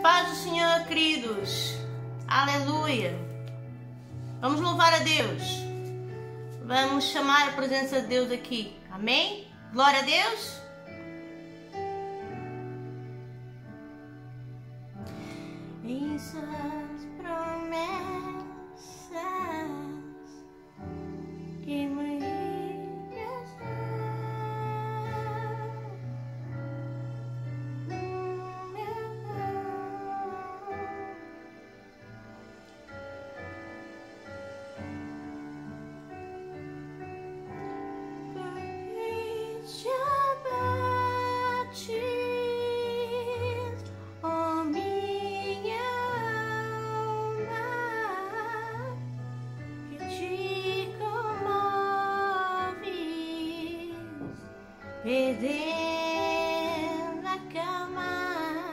Paz do Senhor, queridos. Aleluia. Vamos louvar a Deus. Vamos chamar a presença de Deus aqui. Amém? Glória a Deus. Em suas promessas que me perdendo a calma,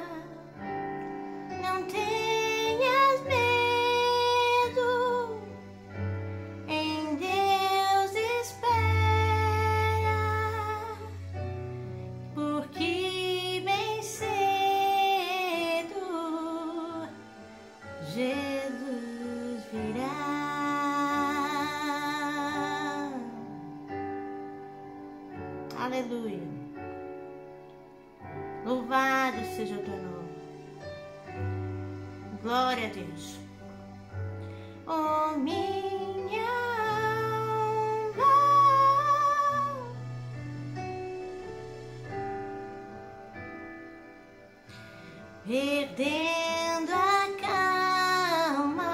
não tenhas medo, em Deus espera, porque bem cedo Jesus virá. Aleluia. Louvado seja o teu nome. Glória a Deus. Oh, minha alma, perdendo a calma,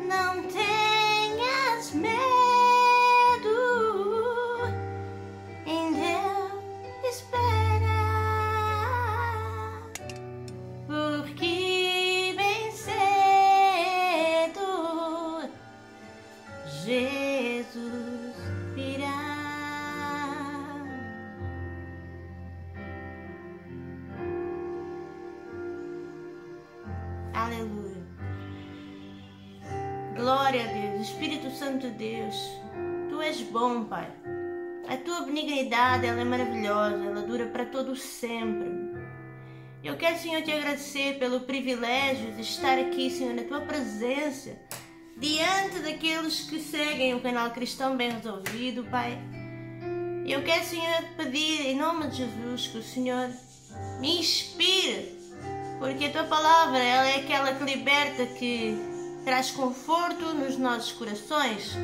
não tenhas medo. Jesus virá. Aleluia. Glória a Deus. Espírito Santo de Deus, Tu és bom, Pai. A Tua benignidade, ela é maravilhosa, ela dura para todo sempre. Eu quero, Senhor, Te agradecer pelo privilégio de estar aqui, Senhor, na Tua presença, diante daqueles que seguem o canal Cristão Bem Resolvido, Pai. Eu quero, Senhor, pedir em nome de Jesus que o Senhor me inspire, porque a Tua palavra, ela é aquela que liberta, que traz conforto nos nossos corações.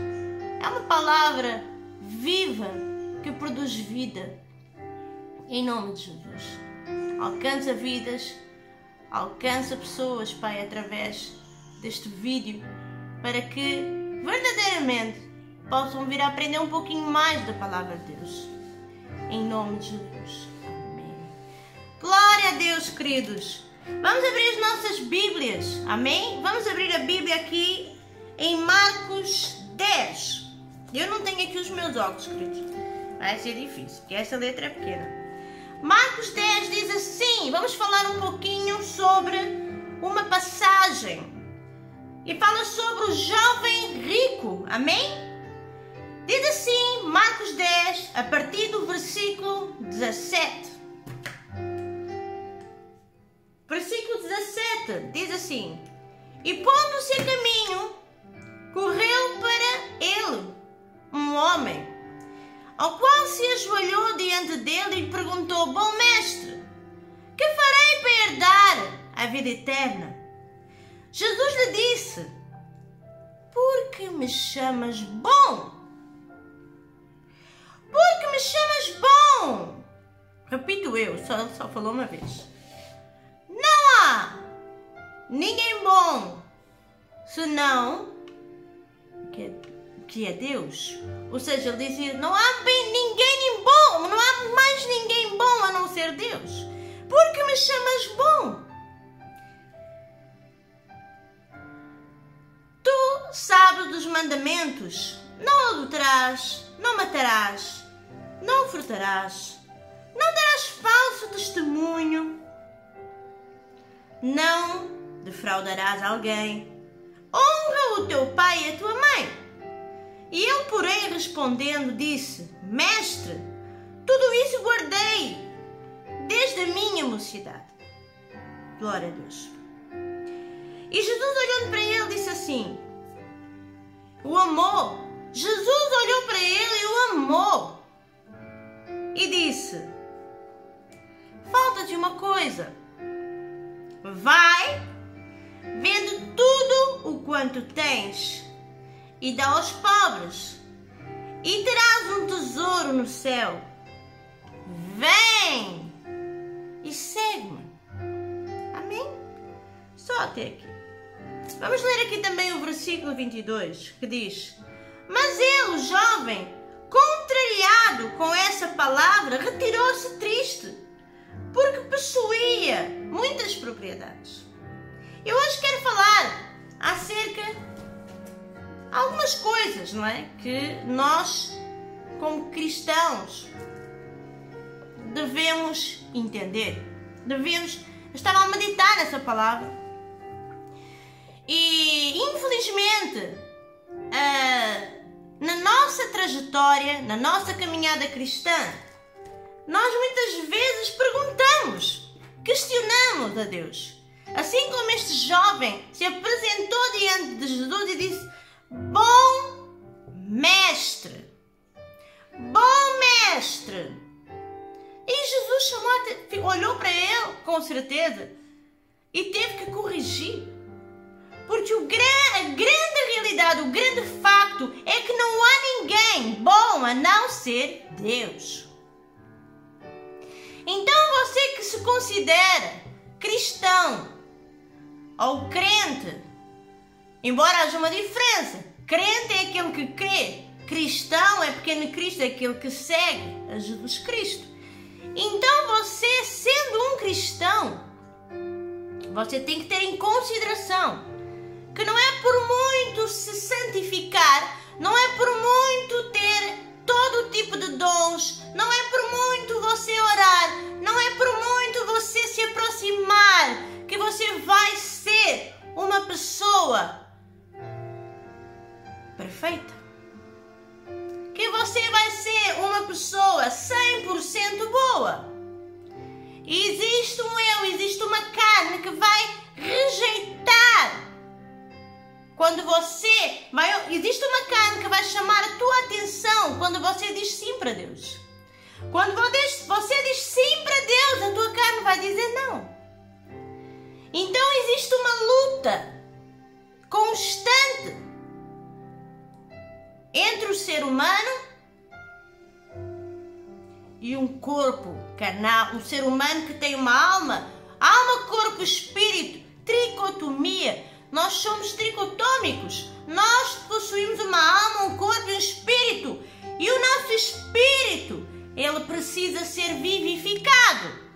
É uma palavra viva que produz vida. Em nome de Jesus, alcança vidas, alcança pessoas, Pai, através deste vídeo, para que verdadeiramente possam vir a aprender um pouquinho mais da palavra de Deus. Em nome de Jesus. Amém. Glória a Deus, queridos. Vamos abrir as nossas Bíblias. Amém? Vamos abrir a Bíblia aqui em Marcos 10. Eu não tenho aqui os meus óculos, queridos. Vai ser difícil, porque essa letra é pequena. Marcos 10 diz assim, vamos falar um pouquinho sobre uma passagem. E fala sobre o jovem rico. Amém? Diz assim, Marcos 10, a partir do versículo 17. Versículo 17 diz assim: e pondo-se a caminho, correu para ele um homem, ao qual se ajoelhou diante dele e perguntou: bom mestre, que farei para herdar a vida eterna? Jesus lhe disse: por que me chamas bom? Por que me chamas bom? Repito eu, só falou uma vez. Não há ninguém bom, senão que é Deus. Ou seja, ele dizia, não há ninguém bom, não há mais ninguém bom a não ser Deus. Por que me chamas bom? Tu sabes dos mandamentos: não adulterarás, não matarás, não furtarás, não darás falso testemunho, não defraudarás alguém, honra o teu pai e a tua mãe. E ele, porém, respondendo, disse: Mestre, tudo isso guardei desde a minha mocidade. Glória a Deus. E Jesus olhando para ele disse assim, o amou. Jesus olhou para ele e o amou. E disse, falta-te uma coisa. Vai, vende tudo o quanto tens e dá aos pobres, e terás um tesouro no céu. Vem e segue-me. Amém? Só até aqui. Vamos ler aqui também o versículo 22, que diz, mas ele, o jovem, contrariado com essa palavra, retirou-se triste, porque possuía muitas propriedades. Eu hoje quero falar acerca de algumas coisas, não é? Que nós, como cristãos, devemos entender. Estava a meditar nessa palavra. E, infelizmente, na nossa trajetória, na nossa caminhada cristã, nós muitas vezes perguntamos, questionamos a Deus. Assim como este jovem se apresentou diante de Jesus e disse, bom mestre, e Jesus olhou para ele com certeza e teve que corrigir, porque a grande realidade, o grande facto é que não há ninguém bom a não ser Deus. Então você que se considera cristão ou crente, embora haja uma diferença, crente é aquele que crê, cristão é pequeno Cristo, é aquele que segue a Jesus Cristo. Então você, sendo um cristão, você tem que ter em consideração que não é por muito se santificar, não é por muito ter todo tipo de dons, não é por muito você orar, não é por muito você se aproximar, que você vai ser uma pessoa perfeita. Que você vai ser uma pessoa 100% boa. E existe um eu, existe uma carne que vai rejeitar. Quando você vai, existe uma carne que vai chamar a tua atenção quando você diz sim para Deus. Quando você diz sim para Deus, a tua carne vai dizer não. Então existe uma luta constante entre o ser humano e um corpo carnal, um ser humano que tem uma alma, corpo, espírito, tricotomia. Nós somos tricotômicos. Nós possuímos uma alma, um corpo e um espírito. E o nosso espírito, ele precisa ser vivificado.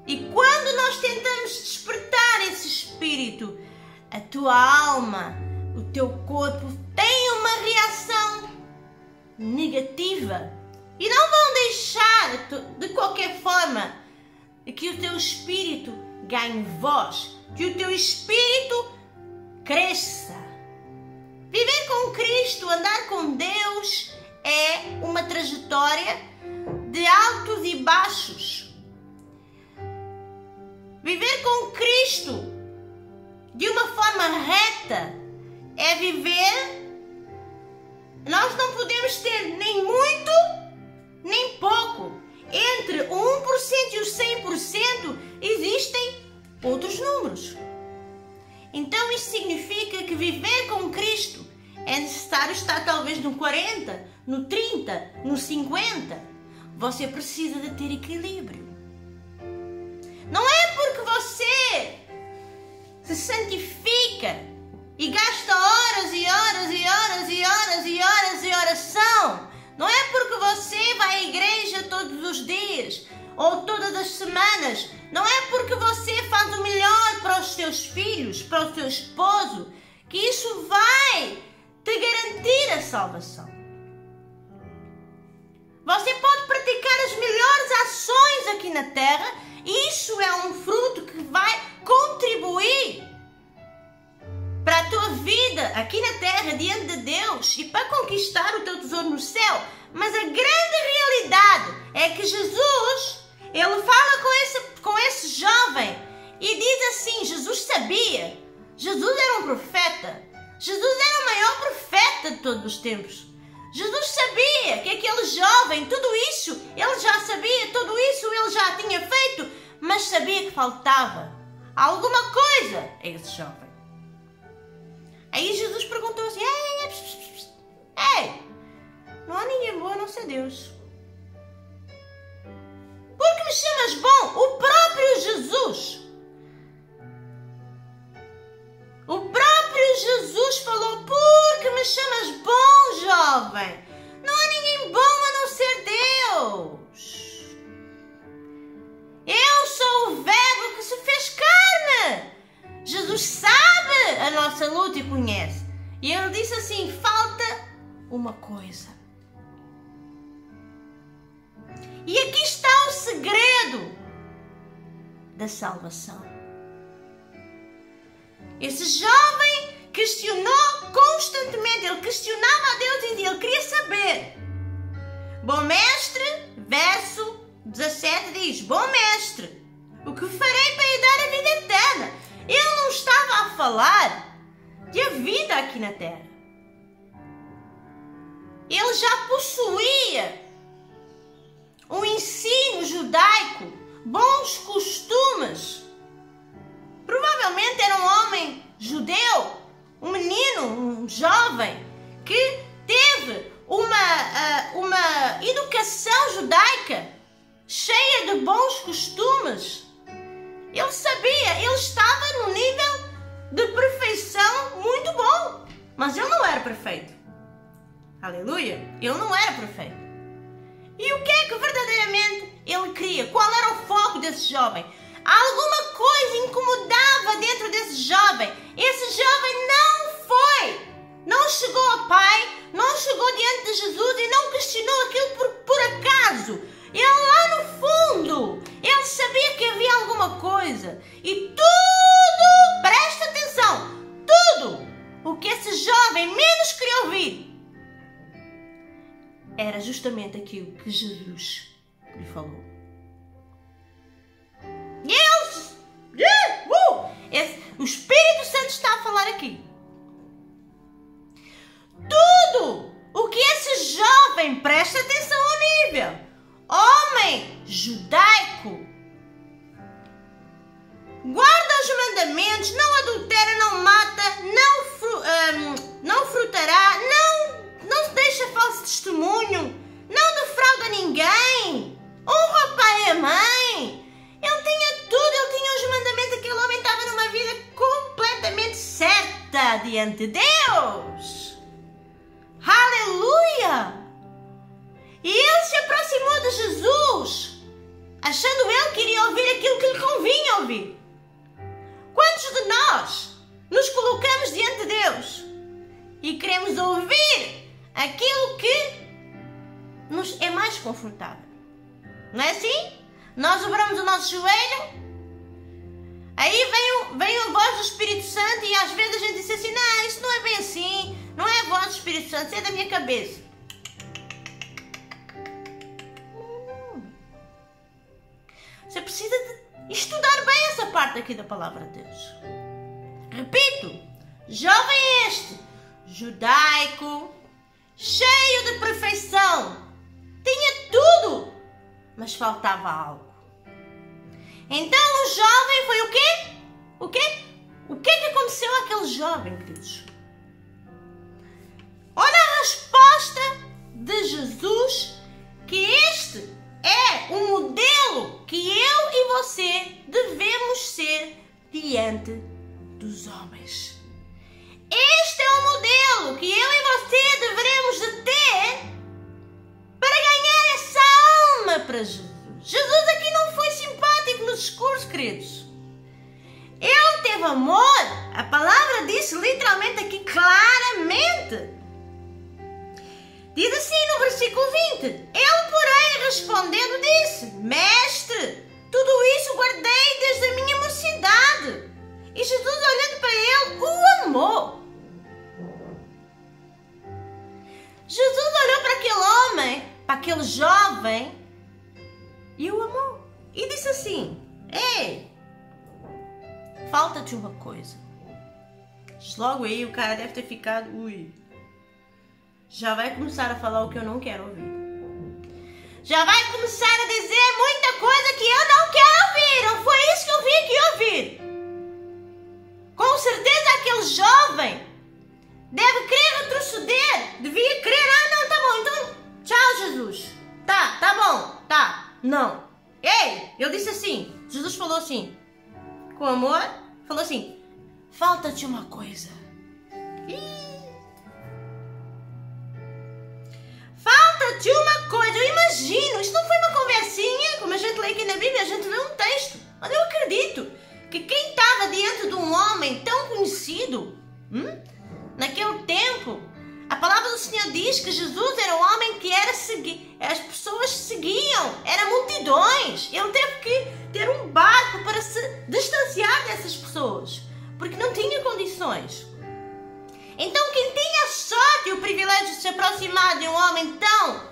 E quando nós tentamos despertar esse espírito, a tua alma, o teu corpo tem uma reação negativa. E não vão deixar, de qualquer forma, que o teu espírito ganhe voz, que o teu espírito cresça. Viver com Cristo, andar com Deus, é uma trajetória de altos e baixos. Viver com Cristo de uma forma reta é viver. Nós não podemos ter nem muito, nem pouco. Entre o 1% e o 100% existem outros números. Então isso significa que viver com Cristo é necessário estar talvez no 40, no 30, no 50. Você precisa de ter equilíbrio. Não é porque você se santifica e gasta horas e horas e horas e horas e horas de oração. Não é porque você vai à igreja todos os dias ou todas as semanas. Não é porque você faz o melhor para os seus filhos, para o seu esposo, que isso vai te garantir a salvação. Você pode praticar as melhores ações aqui na terra, e isso é um fruto que vai contribuir para a tua vida aqui na terra, diante de Deus, e para conquistar o teu tesouro no céu. Mas a grande realidade é que Jesus, ele fala com esse jovem E diz assim, Jesus sabia, Jesus era um profeta, Jesus era o maior profeta de todos os tempos. Jesus sabia que aquele jovem, tudo isso, ele já sabia, tudo isso ele já tinha feito, mas sabia que faltava alguma coisa a esse jovem. Aí Jesus perguntou assim, ei, não há ninguém bom a não ser Deus. Por que me chamas bom? O próprio Jesus. O próprio Jesus falou, por que me chamas bom, jovem? Não há ninguém bom a não ser Deus. Eu sou o Verbo que se fez carne. Jesus sabe a nossa luta e conhece. E ele disse assim, falta uma coisa. E aqui está o segredo da salvação. Esse jovem questionou constantemente, ele questionava a Deus e ele queria saber. Bom mestre, verso 17 diz, bom mestre, o que farei para lhe dar a vida eterna? Ele não estava a falar de a vida aqui na terra. Ele já possuía um ensino judaico, bons costumes. Provavelmente era um homem judeu, um menino, um jovem, que teve uma educação judaica cheia de bons costumes. Ele sabia, ele estava num nível de perfeição muito bom, mas ele não era perfeito. Aleluia! Ele não era perfeito. E o que é que verdadeiramente ele queria? Qual era o foco desse jovem? Alguma coisa incomodava dentro desse jovem. Esse jovem não chegou ao Pai, não chegou diante de Jesus e não questionou aquilo por acaso. Ele lá no fundo, ele sabia que havia alguma coisa. E tudo, presta atenção, tudo o que esse jovem menos queria ouvir era justamente aquilo que Jesus lhe falou. O Espírito Santo está a falar aqui. Tudo o que esse jovem, presta atenção ao nível, homem judaico, guarda os mandamentos, não adultera, não mata, não furtará, não se deixa falso testemunho, não defrauda ninguém, honra o pai e a mãe. Ele tinha tudo, ele tinha os mandamentos, aquele homem estava numa vida completamente certa diante de Deus. Aleluia! E ele se aproximou de Jesus, achando ele que iria ouvir aquilo que lhe convinha ouvir. Quantos de nós nos colocamos diante de Deus e queremos ouvir aquilo que nos é mais confortável? Não é assim? Nós dobramos o nosso joelho, aí vem a voz do Espírito Santo e às vezes a gente diz assim, não, isso não é bem assim, não é a voz do Espírito Santo, isso é da minha cabeça. Você precisa de estudar bem essa parte aqui da palavra de Deus. Repito, jovem este, judaico, cheio de perfeição, tinha tudo, mas faltava algo. Então o jovem foi o quê? O quê? O que aconteceu àquele jovem, queridos? Olha a resposta de Jesus, que este é o modelo que eu e você devemos ser diante dos homens. Este é o modelo que eu e você deveremos de ter para ganhar essa alma para Jesus. Jesus aqui não foi simpático no discurso, queridos. Ele teve amor. A palavra disse literalmente aqui claramente. Diz assim no versículo 20. Ele, porém, respondendo, disse: Mestre, tudo isso guardei desde a minha mocidade. E Jesus, olhando para ele, o amou. Jesus olhou para aquele homem, para aquele jovem, e o amou. E disse assim: Ei, falta-te uma coisa. Logo aí o cara deve ter ficado, ui, já vai começar a falar o que eu não quero ouvir. Já vai começar a dizer muita coisa que eu não quero ouvir. Não foi isso que eu vim aqui ouvir. Com certeza aquele jovem deve querer retroceder. Devia querer, não, tá bom, então tchau, Jesus. Tá bom, tá. Não. Ei, eu disse assim, Jesus falou assim, com amor, falou assim, falta-te uma coisa. Falta-te uma coisa. Eu imagino, isto não foi uma conversinha, como a gente lê aqui na Bíblia, a gente lê um texto. Mas eu acredito que quem estava diante de um homem tão conhecido, naquele tempo, a palavra do Senhor diz que Jesus era um homem que era seguido, as pessoas seguiam, eram multidões. Ele teve que ter um barco para se distanciar dessas pessoas, porque não tinha condições. Então quem tinha a sorte e o privilégio de se aproximar de um homem tão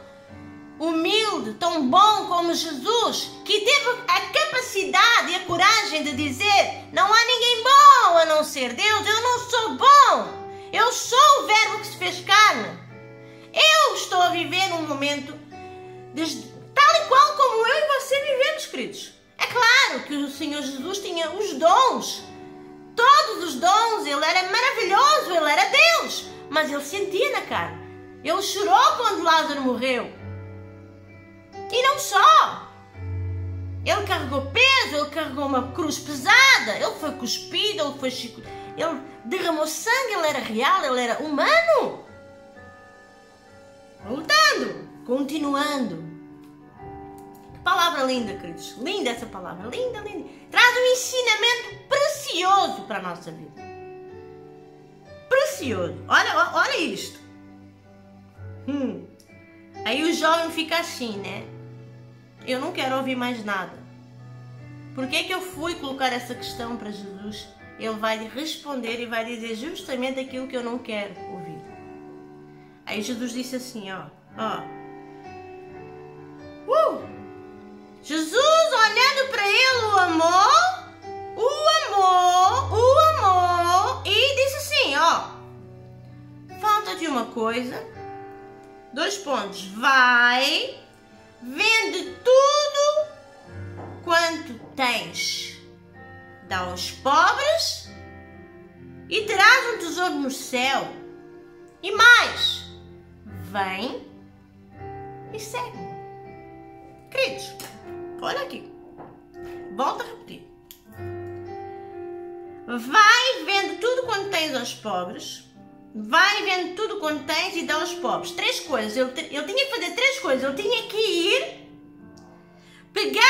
humilde, tão bom como Jesus, que teve a capacidade e a coragem de dizer, não há ninguém bom a não ser Deus, eu não sou bom, eu sou o verbo que se fez carne. Eu estou a viver um momento tal e qual como eu e você vivemos, queridos. É claro que o Senhor Jesus tinha os dons, todos os dons, ele era maravilhoso, ele era Deus, mas ele sentia na carne. Ele chorou quando Lázaro morreu. E não só. Ele carregou peso, ele carregou uma cruz pesada, ele foi cuspido, ele derramou sangue, ele era real, ele era humano. Lutando, continuando. Que palavra linda, queridos. Linda essa palavra, linda, linda. Traz um ensinamento precioso para a nossa vida. Precioso. Olha isto. Aí o jovem fica assim, né? Eu não quero ouvir mais nada. Por que eu fui colocar essa questão para Jesus? Ele vai responder e vai dizer justamente aquilo que eu não quero ouvir. Aí Jesus disse assim, Jesus, olhando para ele, o amor, e disse assim, falta-te uma coisa, 2 pontos, vai, vende tudo quanto tens, dá aos pobres e terás um tesouro no céu. E mais, vem e segue-me. Queridos, olha aqui, volta a repetir. Vai, vende tudo quanto tens aos pobres. Vai, vende tudo quanto tens e dá aos pobres. 3 coisas. Eu tinha que fazer 3 coisas. Eu tinha que ir, pegar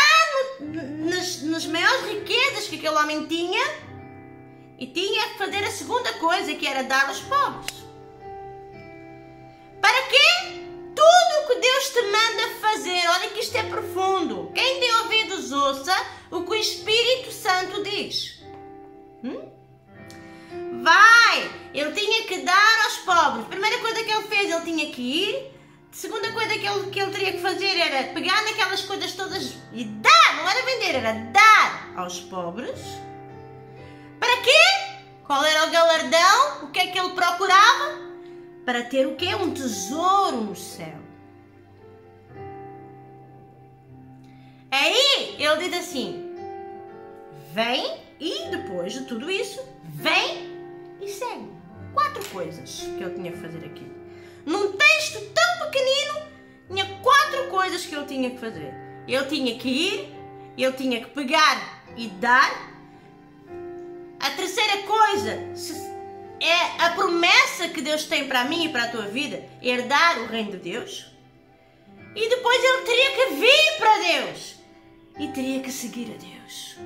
nas maiores riquezas que aquele homem tinha e tinha que fazer a segunda coisa, que era dar aos pobres. Para quê? Tudo o que Deus te manda fazer. Olha que isto é profundo. Quem tem ouvidos ouça o que o Espírito Santo diz. Vai! Ele tinha que dar aos pobres. Primeira coisa que ele fez, ele tinha que ir. Segunda coisa que ele teria que fazer era pegar naquelas coisas todas e dar. Não era vender, era dar aos pobres. Para quê? Qual era o galardão? O que é que ele procurava? Para ter o quê? Um tesouro no céu. Aí ele diz assim, vem e depois de tudo isso, vem e segue. 4 coisas que eu tinha que fazer aqui. Num texto tão pequenino, tinha 4 coisas que eu tinha que fazer. Eu tinha que ir, eu tinha que pegar e dar. A terceira coisa é a promessa que Deus tem para mim e para a tua vida, herdar o reino de Deus. E depois ele teria que vir para Deus e teria que seguir a Deus.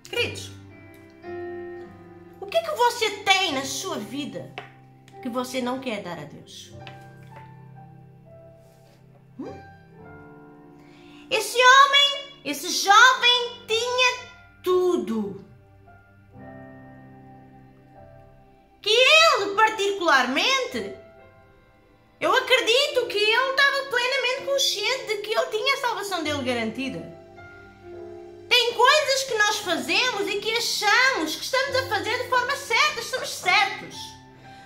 Queridos, o que é que você tem na sua vida que você não quer dar a Deus? Esse homem, esse jovem tinha tudo. Que ele particularmente, eu acredito que ele estava plenamente consciente de que ele tinha a salvação dele garantida. Tem coisas coisas que nós fazemos e que achamos que estamos a fazer de forma certa, estamos certos.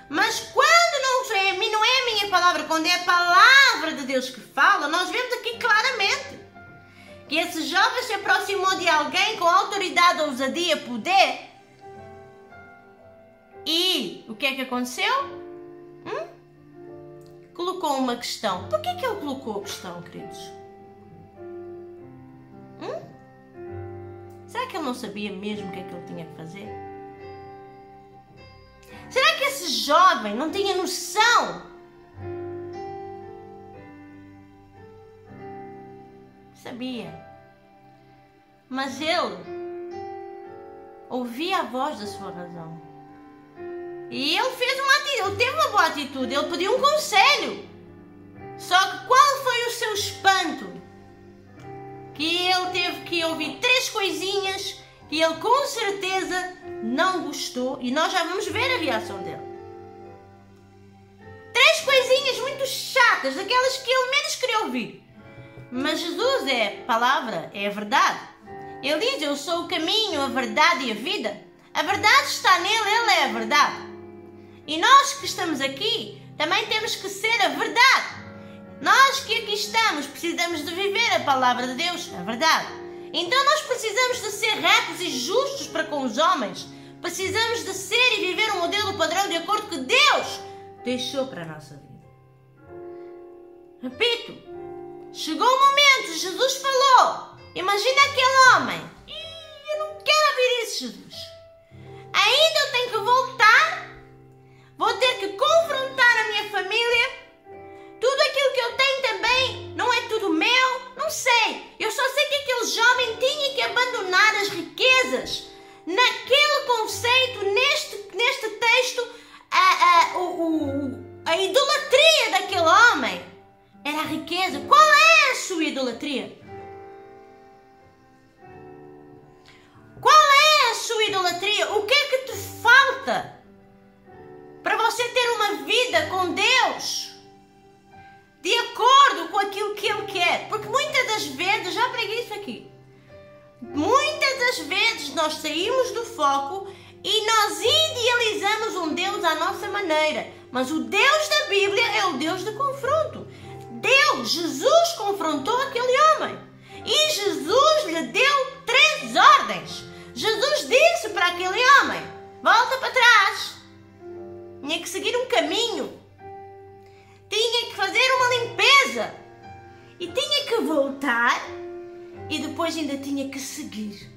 Mas quando não é a minha palavra, quando é a palavra de Deus que fala, nós vemos aqui claramente que esse jovem se aproximou de alguém com autoridade, ousadia, poder. E o que é que aconteceu? Colocou uma questão. Por que é que ele colocou a questão, queridos? Será que ele não sabia mesmo o que é que ele tinha que fazer? Será que esse jovem não tinha noção? Sabia. Mas ele ouvia a voz da sua razão. E ele teve uma boa atitude, ele pediu um conselho. Só que qual foi o seu espanto? Que ele teve que ouvir 3 coisinhas que ele com certeza não gostou, e nós já vamos ver a reação dele. 3 coisinhas muito chatas, daquelas que ele menos queria ouvir. Mas Jesus é a palavra, é a verdade. Ele diz: eu sou o caminho, a verdade e a vida. A verdade está nele, ele é a verdade. E nós que estamos aqui também temos que ser a verdade. Nós que aqui estamos precisamos de viver a palavra de Deus, a verdade. Então nós precisamos de ser retos e justos para com os homens. Precisamos de ser e viver um modelo padrão de acordo com que Deus deixou para a nossa vida. Repito, chegou o momento, Jesus falou. Imagina aquele homem. Eu não quero ouvir isso, Jesus. Ainda eu tenho que voltar. Vou ter que confrontar a minha família. Tudo aquilo que eu tenho também não é tudo meu. Não sei. Eu só sei que aquele jovem tinha que abandonar as riquezas. Naquele conceito, neste texto, a idolatria daquele homem era a riqueza. Qual é a sua idolatria? Qual é a sua idolatria? O que é que te falta para você ter uma vida com Deus de acordo com aquilo que Ele quer? Porque muitas das vezes, já preguei isso aqui, muitas das vezes nós saímos do foco e nós idealizamos um Deus à nossa maneira. Mas o Deus da Bíblia é o Deus de confronto. Jesus confrontou aquele homem. E Jesus lhe deu 3 ordens. Jesus disse para aquele homem: volta para trás. Tinha que seguir um caminho. Tinha que fazer uma limpeza. E tinha que voltar. E depois ainda tinha que seguir.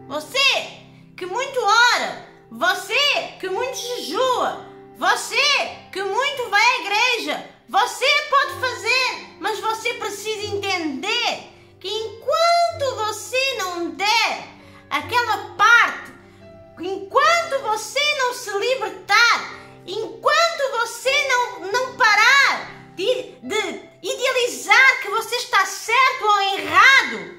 Você que muito ora, você que muito jejua, você que muito vai à igreja, você pode fazer, mas você precisa entender que enquanto você não der aquela parte, enquanto você não se libertar, enquanto você não parar de idealizar que você está certo ou errado,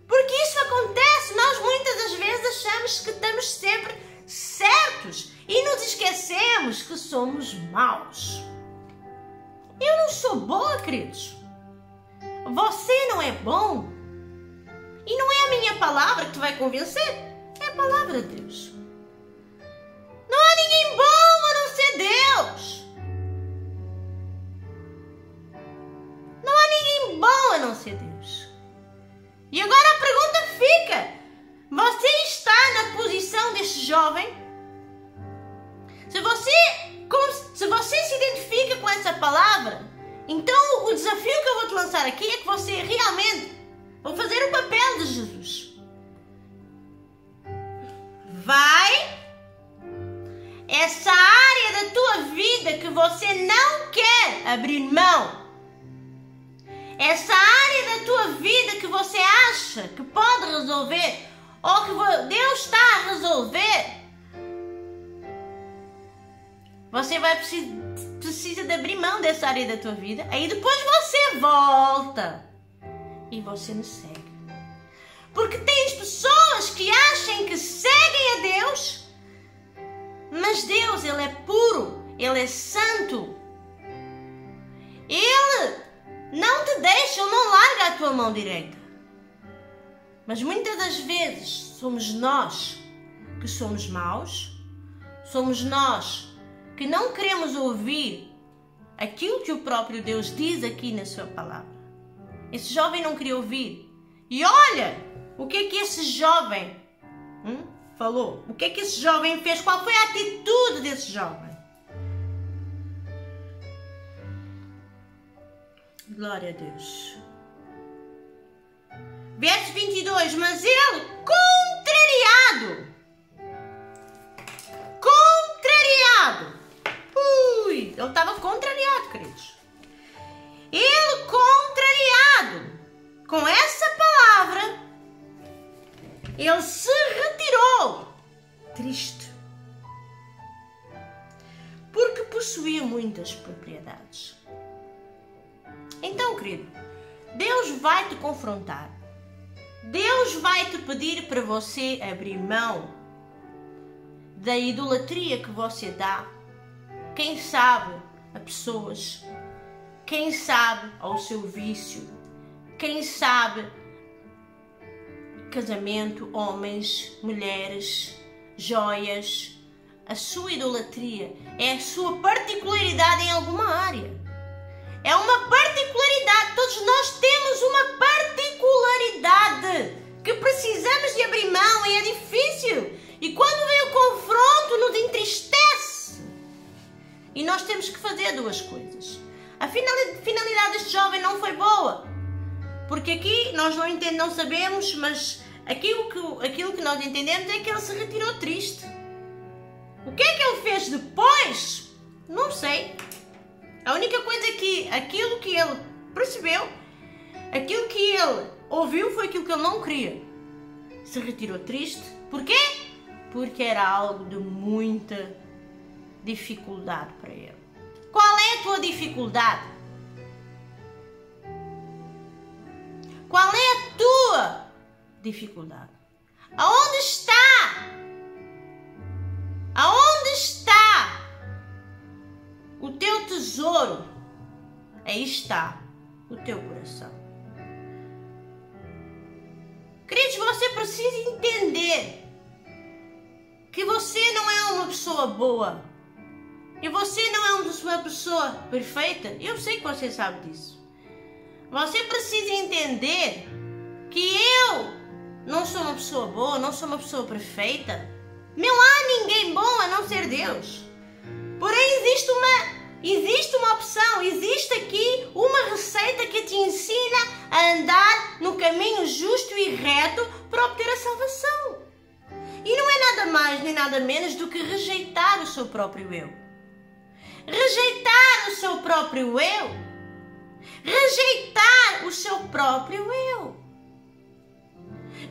porque isso acontece, nós muitas das vezes achamos que estamos sempre certos e nos esquecemos que somos maus. Eu não sou boa, queridos. Você não é bom. E não é a minha palavra que te vai convencer, é a palavra de Deus. Não há ninguém bom a não ser Deus. Não há ninguém bom a não ser Deus. E agora a pergunta fica: você está na posição deste jovem? Se você se identifica com essa palavra, então o desafio que eu vou te lançar aqui é que você realmente vai fazer o papel de Jesus. Vai, essa área da tua vida que você não quer abrir mão, essa área da tua vida que você acha que pode resolver, ou que Deus está a resolver, você vai precisa de abrir mão dessa área da tua vida. Aí depois você volta e você me segue. Porque tem pessoas que acham que seguem a Deus, mas Deus, Ele é puro, Ele é santo. Ele não te deixa, Ele não larga a tua mão direita. Mas muitas das vezes somos nós que somos maus, somos nós que não queremos ouvir aquilo que o próprio Deus diz aqui na sua palavra. Esse jovem não queria ouvir. E olha o que é que esse jovem falou. O que é que esse jovem fez? Qual foi a atitude desse jovem? Glória a Deus. Verso 22. Mas ele, contrariado. Ele estava contrariado, queridos. Ele, contrariado com essa palavra, ele se retirou, triste, porque possuía muitas propriedades. Então, querido, Deus vai te confrontar. Deus vai te pedir para você abrir mão da idolatria que você dá. Quem sabe a pessoas, quem sabe ao seu vício, quem sabe casamento, homens, mulheres, joias. A sua idolatria é a sua particularidade em alguma área. É uma particularidade, todos nós temos uma particularidade que precisamos de abrir mão e é difícil. E quando vem o confronto nos entristece. E nós temos que fazer duas coisas. A finalidade deste jovem não foi boa. Porque aqui nós não sabemos, mas aquilo que nós entendemos é que ele se retirou triste. O que é que ele fez depois? Não sei. A única coisa é que aquilo que ele percebeu, aquilo que ele ouviu foi aquilo que ele não queria. Se retirou triste. Porquê? Porque era algo de muita dificuldade para ele. Qual é a tua dificuldade? Qual é a tua dificuldade? Aonde está? Aonde está o teu tesouro? Aí está o teu coração. Queridos, você precisa entender que você não é uma pessoa boa. E você não é uma pessoa perfeita. Eu sei que você sabe disso. Você precisa entender que eu não sou uma pessoa boa, não sou uma pessoa perfeita. Não há ninguém bom a não ser Deus. Porém, existe uma opção, existe aqui uma receita que te ensina a andar no caminho justo e reto para obter a salvação. E não é nada mais nem nada menos do que rejeitar o seu próprio eu. Rejeitar o seu próprio eu. Rejeitar o seu próprio eu.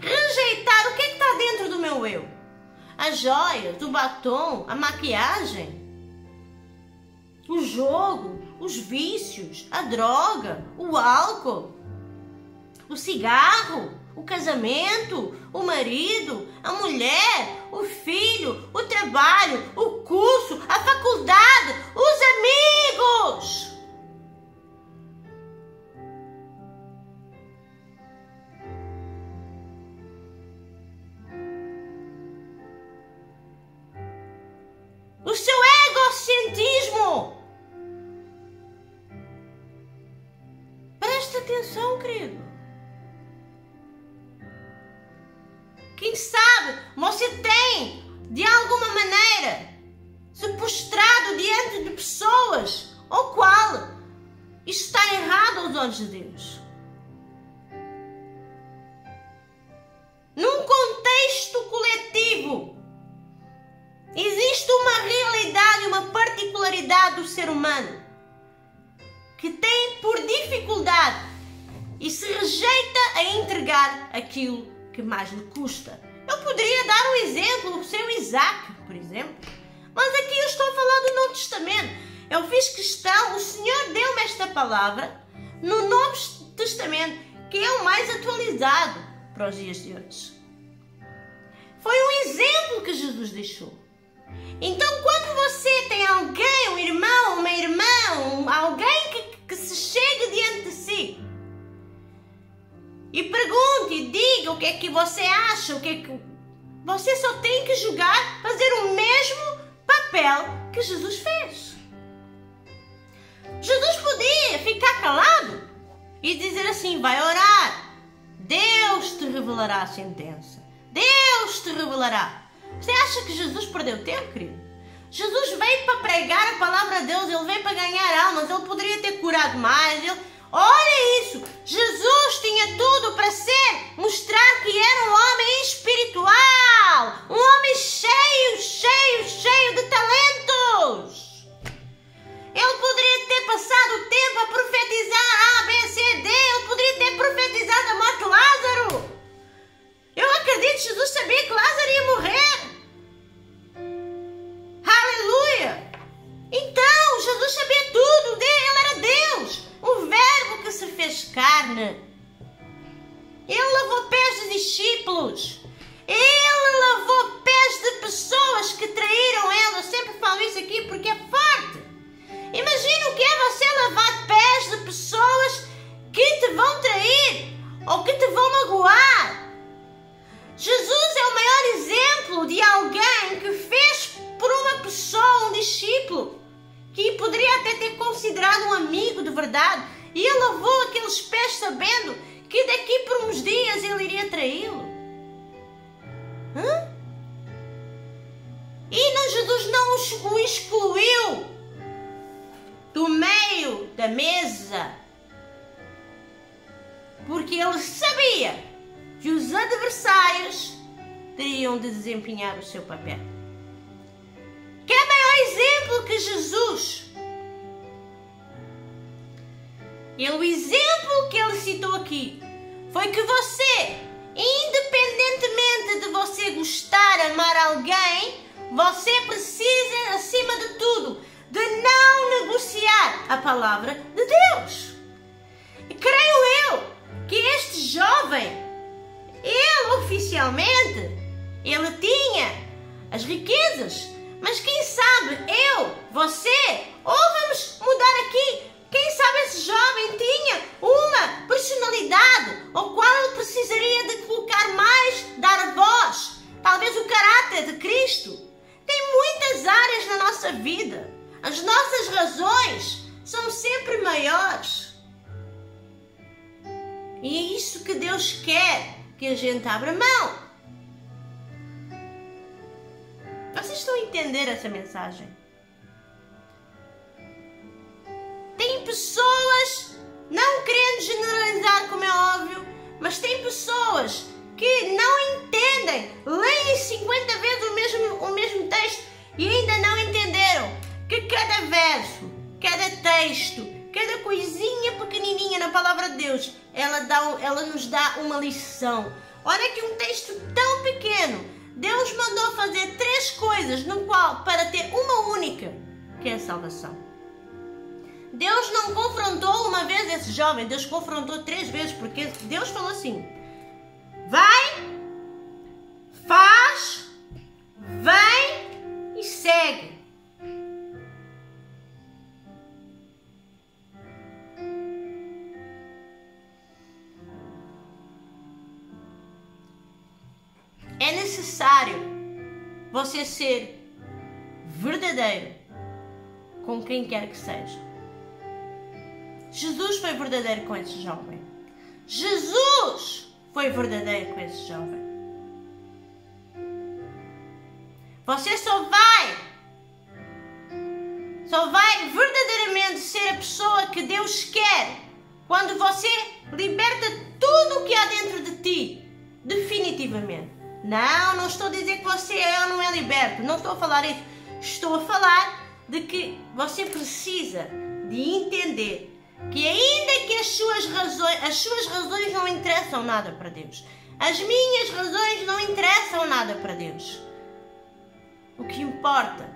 Rejeitar o que está dentro do meu eu? As joias, o batom, a maquiagem, o jogo, os vícios, a droga, o álcool, o cigarro, o casamento, o marido, a mulher, o filho, o trabalho, o curso, a faculdade, os amigos. O seu egocentrismo. Presta atenção, querido. Quem sabe você tem, de alguma maneira, se prostrado diante de pessoas, ou qual isso está errado aos olhos de Deus. Num contexto coletivo, existe uma realidade, uma particularidade do ser humano que tem por dificuldade e se rejeita a entregar aquilo que mais lhe custa. Eu poderia dar um exemplo, o seu Isaac, por exemplo, mas aqui eu estou a falar do Novo Testamento. Eu fiz questão, o Senhor deu-me esta palavra no Novo Testamento, que é o mais atualizado para os dias de hoje. Foi um exemplo que Jesus deixou. Então, quando você tem alguém, um irmão, uma irmã, alguém que se chega diante de si e pergunta: pergunte e diga o que é que você acha, o que é que... Você só tem que julgar, fazer o mesmo papel que Jesus fez. Jesus podia ficar calado e dizer assim, vai orar. Deus te revelará a sentença. Deus te revelará. Você acha que Jesus perdeu tempo, querido? Jesus veio para pregar a palavra de Deus, ele veio para ganhar almas, ele poderia ter curado mais. Olha isso, Jesus tinha tudo para mostrar que era um homem espiritual, um homem cheio de talentos. Ele poderia ter passado o tempo a profetizar A, B, C, D, ele poderia ter profetizado a morte de Lázaro. Eu acredito que Jesus sabia que Lázaro ia morrer. Aleluia! Então, Jesus sabia tudo, ele era Deus, o verbo que se fez carne. Ele lavou pés de discípulos, ele lavou pés de pessoas que traíram ele. Eu sempre falo isso aqui porque é forte. Imagina o que é você lavar pés de pessoas que te vão trair ou que te vão magoar. Jesus é o maior exemplo de alguém que fez por uma pessoa, um discípulo, que poderia até ter considerado um amigo de verdade, e ele lavou aqueles pés sabendo que daqui por uns dias ele iria traí-lo. E Jesus não o excluiu do meio da mesa, porque ele sabia que os adversários teriam de desempenhar o seu papel. Que é o maior exemplo que Jesus. O exemplo que ele citou aqui foi que você, independentemente de você gostar, amar alguém, você precisa, acima de tudo, de não negociar a palavra de Deus. E creio eu que este jovem, ele oficialmente, ele tinha as riquezas, mas quem sabe você, ou vamos mudar aqui, quem sabe esse jovem tinha uma personalidade ao qual ele precisaria de colocar mais, dar voz, talvez o caráter de Cristo. Tem muitas áreas na nossa vida, as nossas razões são sempre maiores. E é isso que Deus quer, que a gente abra mão. Vocês estão a entender essa mensagem? Tem pessoas, não querendo generalizar, como é óbvio, mas tem pessoas que não entendem, leem 50 vezes o mesmo texto e ainda não entenderam que cada verso, cada texto, cada coisinha pequenininha na palavra de Deus, ela nos dá uma lição. Olha que um texto tão pequeno, Deus mandou fazer 3 coisas no qual, para ter uma única, que é a salvação. Deus não confrontou uma vez esse jovem, Deus confrontou 3 vezes, porque Deus falou assim: vai, faz, vem e segue. É necessário você ser verdadeiro com quem quer que seja. Jesus foi verdadeiro com esse jovem. Jesus foi verdadeiro com esse jovem. Você só vai verdadeiramente ser a pessoa que Deus quer quando você liberta tudo o que há dentro de ti, definitivamente. Não estou a dizer que você não é liberto, não estou a falar isso. Estou a falar de que você precisa de entender que ainda que as suas razões não interessam nada para Deus, as minhas razões não interessam nada para Deus. O que importa,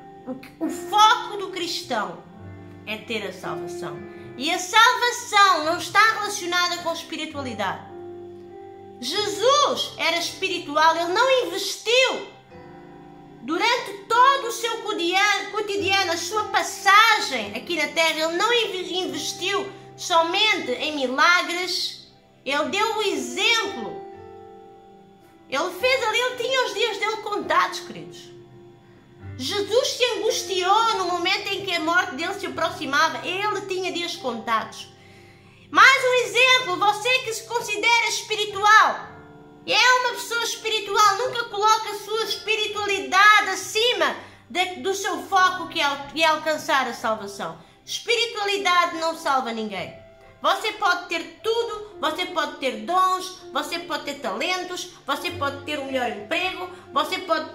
o foco do cristão é ter a salvação. E a salvação não está relacionada com espiritualidade. Jesus era espiritual, ele não investiu durante todo o seu cotidiano, a sua passagem aqui na terra, ele não investiu somente em milagres, ele deu o exemplo Ele fez ali, ele tinha os dias dele contados, queridos. Jesus se angustiou no momento em que a morte dele se aproximava. Ele tinha dias contados. Mais um exemplo, você que se considera espiritual, é uma pessoa espiritual, nunca coloca a sua espiritualidade acima do seu foco que é alcançar a salvação. Espiritualidade não salva ninguém. Você pode ter tudo, você pode ter dons, você pode ter talentos, você pode ter um melhor emprego, você pode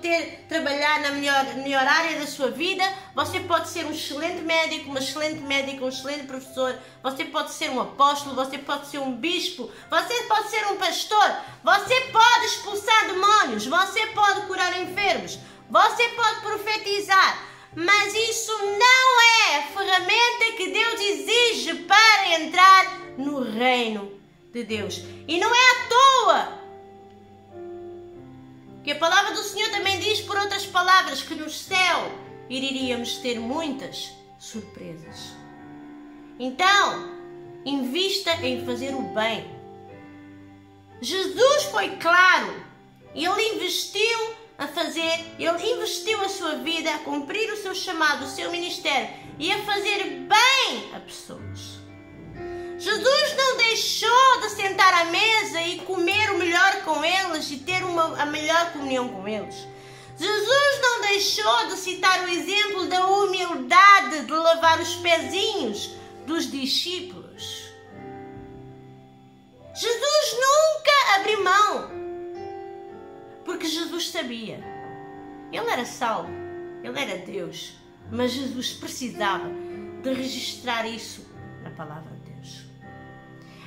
trabalhar na melhor área da sua vida, você pode ser um excelente médico, uma excelente médica, um excelente professor, você pode ser um apóstolo, você pode ser um bispo, você pode ser um pastor, você pode expulsar demónios, você pode curar enfermos, você pode profetizar. Mas isso não é a ferramenta que Deus exige para entrar no reino de Deus. E não é à toa que a palavra do Senhor também diz, por outras palavras, que no céu iríamos ter muitas surpresas. Então, invista em fazer o bem. Jesus foi claro. Ele investiu a sua vida a cumprir o seu chamado, o seu ministério e a fazer bem a pessoas. Jesus não deixou de sentar à mesa e comer o melhor com eles e ter a melhor comunhão com eles. Jesus não deixou de citar o exemplo da humildade de lavar os pezinhos dos discípulos. Jesus nunca abriu mão. Porque Jesus sabia, ele era salvo, ele era Deus, mas Jesus precisava de registrar isso na palavra de Deus.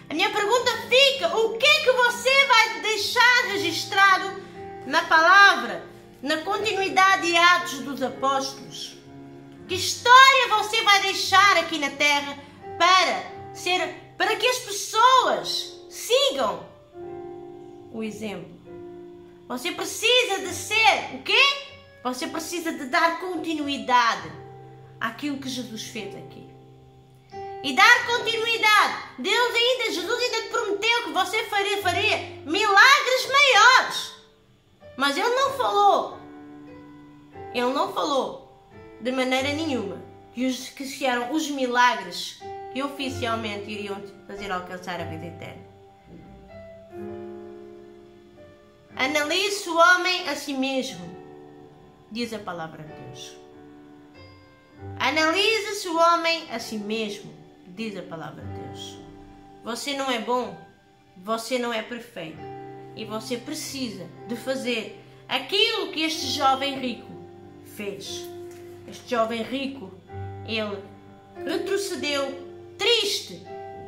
A minha pergunta fica, o que é que você vai deixar registrado na palavra, na continuidade de Atos dos Apóstolos? Que história você vai deixar aqui na terra para que as pessoas sigam o exemplo? Você precisa de ser o quê? Você precisa de dar continuidade àquilo que Jesus fez aqui. E dar continuidade. Jesus ainda te prometeu que você faria milagres maiores. Mas Ele não falou de maneira nenhuma que eram os milagres que oficialmente iriam fazer alcançar a vida eterna. Analise o homem a si mesmo, diz a palavra de Deus. Analise-se o homem a si mesmo, diz a palavra de Deus. Você não é bom, você não é perfeito e você precisa de fazer aquilo que este jovem rico fez. Este jovem rico, ele retrocedeu triste,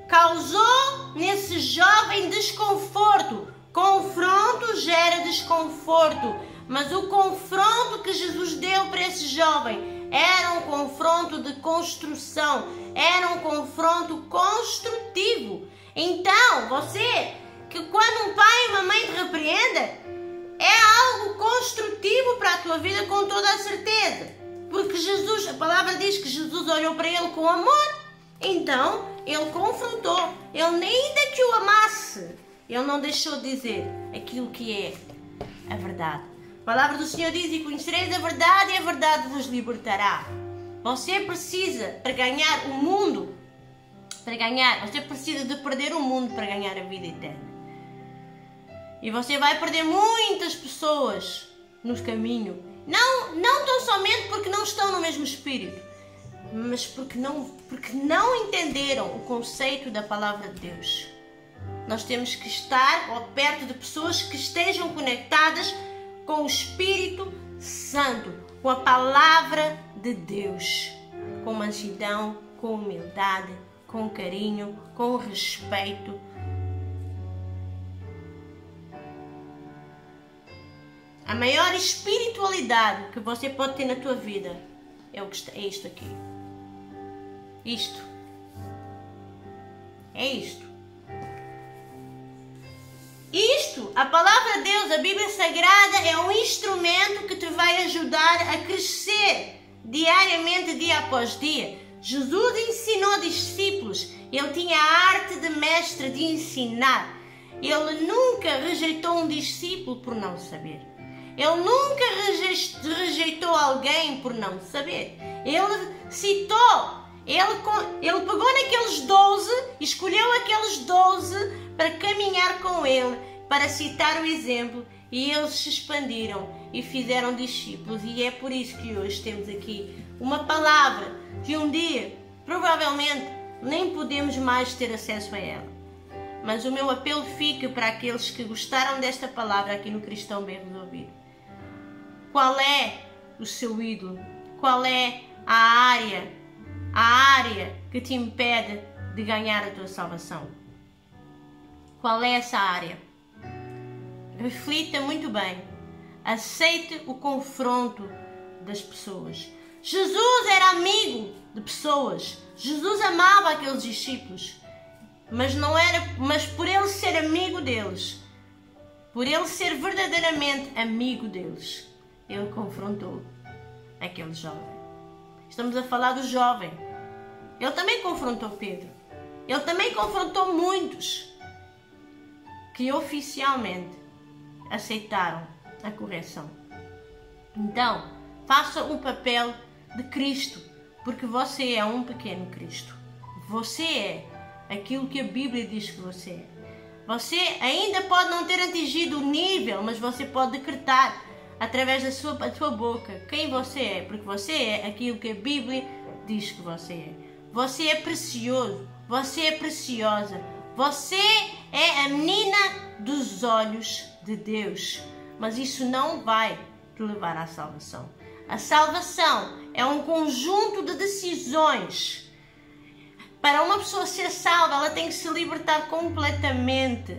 causou nesse jovem desconforto. Confronto gera desconforto, mas o confronto que Jesus deu para esse jovem era um confronto de construção, era um confronto construtivo. Então, você, que quando um pai e uma mãe te repreenda, é algo construtivo para a tua vida com toda a certeza. Porque Jesus, a palavra diz que Jesus olhou para ele com amor, então ele confrontou, ele ainda que o amasse, ele não deixou de dizer aquilo que é a verdade. A palavra do Senhor diz, e conhecereis a verdade e a verdade vos libertará. Você precisa, para ganhar o mundo, você precisa de perder o mundo para ganhar a vida eterna. E você vai perder muitas pessoas no caminho. Não tão somente porque não estão no mesmo espírito, mas porque não entenderam o conceito da palavra de Deus. Nós temos que estar perto de pessoas que estejam conectadas com o Espírito Santo, com a palavra de Deus, com mansidão, com humildade, com carinho, com respeito. A maior espiritualidade que você pode ter na tua vida é isto aqui. Isto. É isto. Isto, a palavra de Deus, a Bíblia Sagrada, é um instrumento que te vai ajudar a crescer diariamente, dia após dia. Jesus ensinou discípulos, ele tinha a arte de mestre de ensinar. Ele nunca rejeitou um discípulo por não saber. Ele nunca rejeitou alguém por não saber. Ele citou, ele pegou naqueles 12, escolheu aqueles 12 para caminhar com ele, para citar o exemplo, e eles se expandiram e fizeram discípulos. E é por isso que hoje temos aqui uma palavra que um dia, provavelmente, nem podemos mais ter acesso a ela. Mas o meu apelo fica para aqueles que gostaram desta palavra aqui no Cristão Bem Resolvido. Qual é o seu ídolo? Qual é a área que te impede de ganhar a tua salvação? Qual é essa área? Reflita muito bem. Aceite o confronto das pessoas. Jesus era amigo de pessoas. Jesus amava aqueles discípulos. Mas por ele ser amigo deles, por ele ser verdadeiramente amigo deles, ele confrontou aquele jovem. Estamos a falar do jovem. Ele também confrontou Pedro. Ele também confrontou muitos que oficialmente aceitaram a correção. Então, faça o papel de Cristo, porque você é um pequeno Cristo. Você é aquilo que a Bíblia diz que você é. Você ainda pode não ter atingido o nível, mas você pode decretar através da sua boca quem você é, porque você é aquilo que a Bíblia diz que você é. Você é precioso, você é preciosa, você é a menina dos olhos de Deus. Mas isso não vai te levar à salvação. A salvação é um conjunto de decisões. Para uma pessoa ser salva, ela tem que se libertar completamente,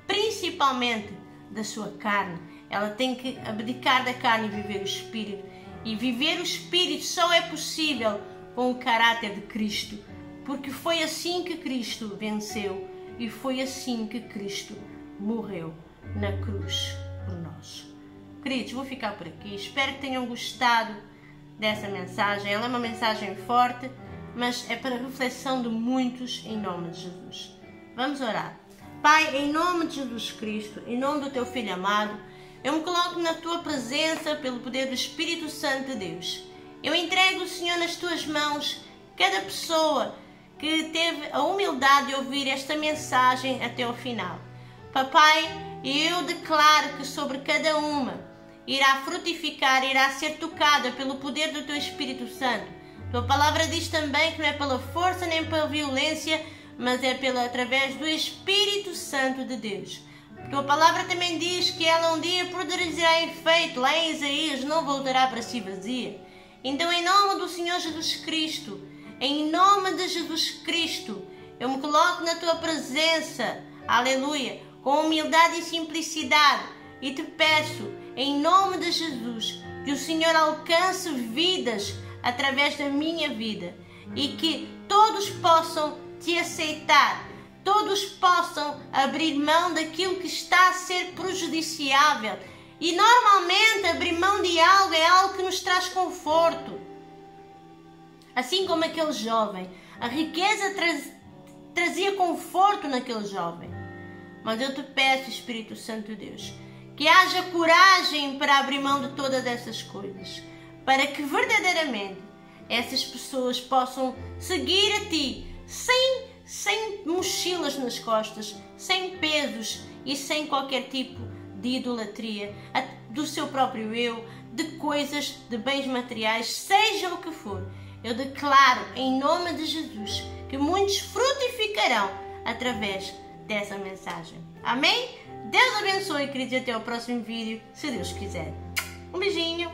principalmente da sua carne. Ela tem que abdicar da carne e viver o Espírito. E viver o Espírito só é possível com o caráter de Cristo, porque foi assim que Cristo venceu e foi assim que Cristo morreu na cruz por nós. Queridos, vou ficar por aqui. Espero que tenham gostado dessa mensagem. Ela é uma mensagem forte, mas é para reflexão de muitos, em nome de Jesus. Vamos orar. Pai, em nome de Jesus Cristo, em nome do Teu Filho amado, eu me coloco na Tua presença pelo poder do Espírito Santo de Deus. Eu entrego, Senhor, nas Tuas mãos cada pessoa que teve a humildade de ouvir esta mensagem até o final. Papai, eu declaro que sobre cada uma irá frutificar, irá ser tocada pelo poder do Teu Espírito Santo. Tua palavra diz também que não é pela força nem pela violência, mas é através do Espírito Santo de Deus. Tua palavra também diz que ela um dia produzirá efeito, lá em Isaías, não voltará para si vazia. Então, em nome do Senhor Jesus Cristo, em nome de Jesus Cristo, eu me coloco na Tua presença, aleluia, com humildade e simplicidade, e te peço, em nome de Jesus, que o Senhor alcance vidas através da minha vida e que todos possam Te aceitar, todos possam abrir mão daquilo que está a ser prejudiciável. E normalmente abrir mão de algo é algo que nos traz conforto. Assim como aquele jovem, a riqueza trazia conforto naquele jovem. Mas eu te peço, Espírito Santo de Deus, que haja coragem para abrir mão de todas essas coisas, para que verdadeiramente essas pessoas possam seguir a Ti, sem mochilas nas costas, sem pesos e sem qualquer tipo de idolatria do seu próprio eu, de coisas, de bens materiais, seja o que for. Eu declaro em nome de Jesus que muitos frutificarão através dessa mensagem. Amém? Deus abençoe, queridos, e até o próximo vídeo, se Deus quiser. Um beijinho.